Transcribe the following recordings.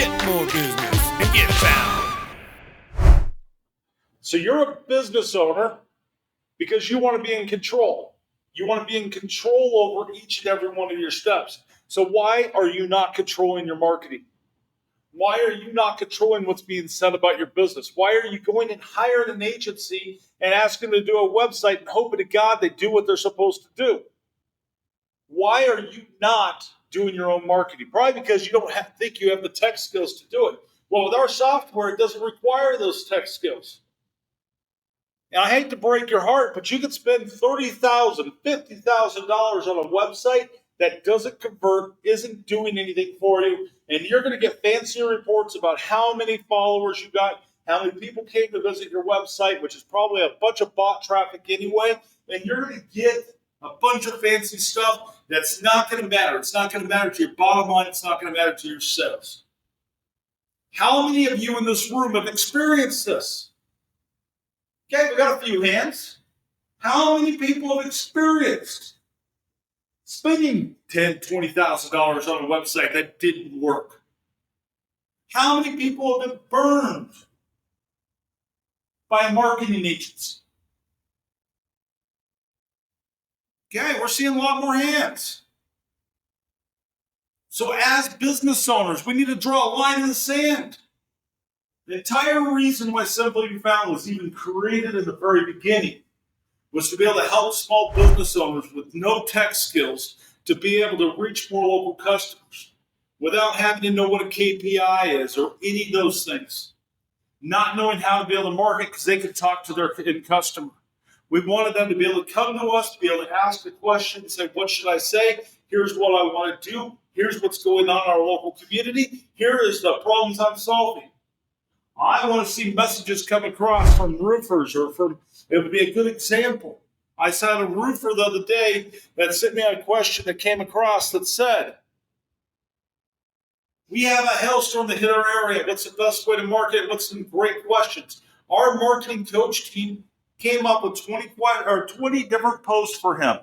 Get more business and get found. So you're a business owner because you want to be in control. You want to be in control over each and every one of your steps. So why are you not controlling your marketing? Why are you not controlling what's being said about your business? Why are you going and hiring an agency and asking them to do a website and hoping to God they do what they're supposed to do? Why are you not doing your own marketing? Probably because you don't think you have the tech skills to do it. Well, with our software, it doesn't require those tech skills. And I hate to break your heart, but you could spend $30,000, $50,000 on a website that doesn't convert, isn't doing anything for you, and you're going to get fancy reports about how many followers you got, how many people came to visit your website, which is probably a bunch of bot traffic anyway, and you're going to get a bunch of fancy stuff that's not going to matter. It's not going to matter to your bottom line. It's not going to matter to your sales. How many of you in this room have experienced this? Okay, we got a few hands. How many people have experienced spending $10,000, $20,000 on a website that didn't work? How many people have been burned by a marketing agency? Okay, we're seeing a lot more hands. So as business owners, we need to draw a line in the sand. The entire reason why Simply Be Found was even created in the very beginning was to be able to help small business owners with no tech skills to be able to reach more local customers without having to know what a KPI is or any of those things. Not knowing how to be able to market because they could talk to their end customer. We wanted them to be able to come to us, to be able to ask a question and say, what should I say? Here's what I want to do. Here's what's going on in our local community. Here is the problems I'm solving. I want to see messages come across from roofers or from, it would be a good example. I saw a roofer the other day that sent me a question that came across that said, we have a hailstorm that hit our area. What's the best way to market? What's some great questions? Our marketing coach team came up with 20 different posts for him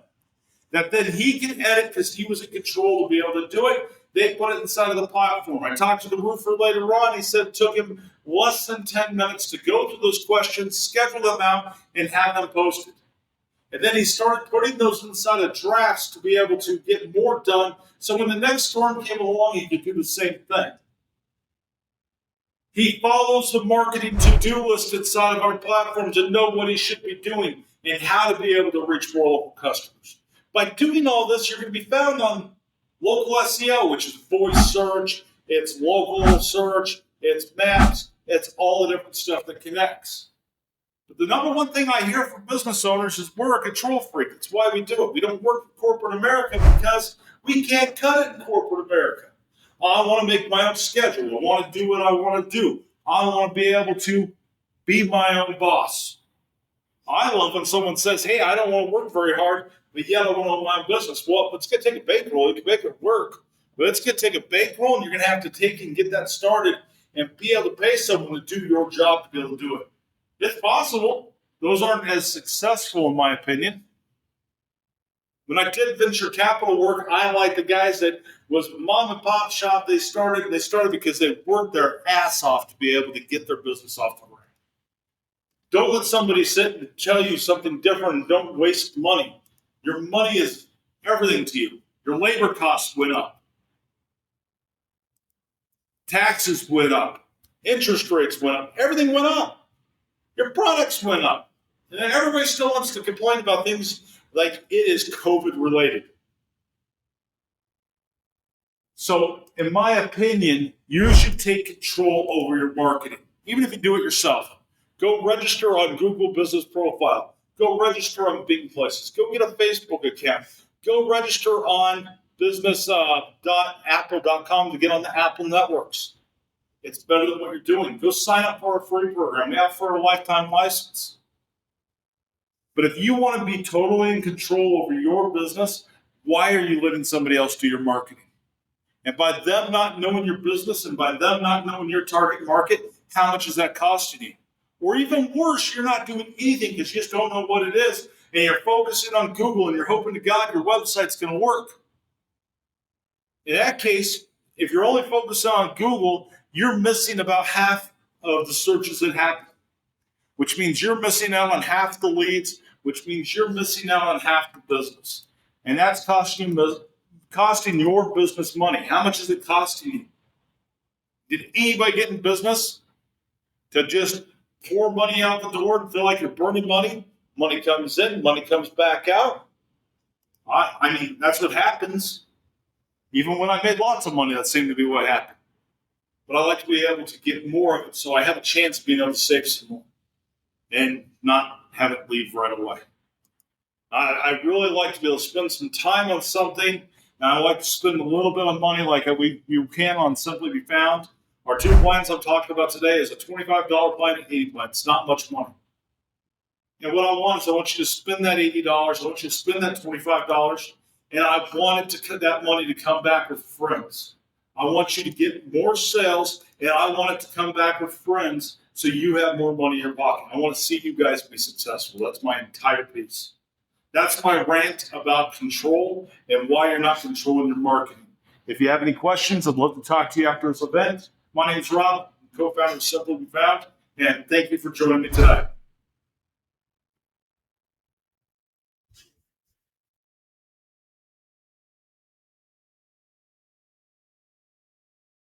that then he can edit because he was in control to be able to do it. They put it inside of the platform. I talked to the roofer later on. He said it took him less than 10 minutes to go through those questions, schedule them out, and have them posted. And then he started putting those inside of drafts to be able to get more done. So when the next storm came along, he could do the same thing. He follows the marketing to-do list inside of our platform to know what he should be doing and how to be able to reach more local customers. By doing all this, you're going to be found on local SEO, which is voice search, it's local search, it's maps, it's all the different stuff that connects. But the number one thing I hear from business owners is we're a control freak. That's why we do it. We don't work for corporate America because we can't cut it in corporate America. I want to make my own schedule. I want to do what I want to do. I want to be able to be my own boss. I love when someone says, hey, I don't want to work very hard, but yet I want to own my own business. Well, let's get take a bankroll. You can make it work. But let's take a bankroll, and you're going to have to take and get that started and be able to pay someone to do your job to be able to do it. It's possible. Those aren't as successful, in my opinion. When I did venture capital work, I like the guys that was mom and pop shop. They started because they worked their ass off to be able to get their business off the ground. Don't let somebody sit and tell you something different and don't waste money. Your money is everything to you. Your labor costs went up. Taxes went up. Interest rates went up. Everything went up. Your products went up. And then everybody still wants to complain about things like it is COVID related. So, in my opinion, you should take control over your marketing, even if you do it yourself. Go register on Google Business Profile. Go register on big places. Go get a Facebook account. Go register on business.apple.com to get on the Apple networks. It's better than what you're doing. Go sign up for a free program. We offer a lifetime license. But if you want to be totally in control over your business, why are you letting somebody else do your marketing? And by them not knowing your business and by them not knowing your target market, how much is that costing you? Or even worse, you're not doing anything because you just don't know what it is, and you're focusing on Google and you're hoping to God your website's going to work. In that case, If you're only focusing on Google, you're missing about half of the searches that happen, which means you're missing out on half the leads, which means you're missing out on half the business. And that's costing your business money. How much is it costing you? Did anybody get in business to just pour money out the door and feel like you're burning money? Money comes in, money comes back out. I mean, that's what happens. Even when I made lots of money, that seemed to be what happened. But I like to be able to get more of it so I have a chance of being able to save some more and not have it leave right away. I really like to be able to spend some time on something, and I like to spend a little bit of money like you can on Simply Be Found. Our two plans I'm talking about today is a $25 plan and $80 plan. It's not much money. And what I want is I want you to spend that $80. I want you to spend that $25. And I want that money to come back with friends. I want you to get more sales, and I want it to come back with friends so you have more money in your pocket. I want to see you guys be successful. That's my entire piece. That's my rant about control and why you're not controlling your marketing. If you have any questions, I'd love to talk to you after this event. My name is Rob, co-founder of Simply Be Found, and thank you for joining me today.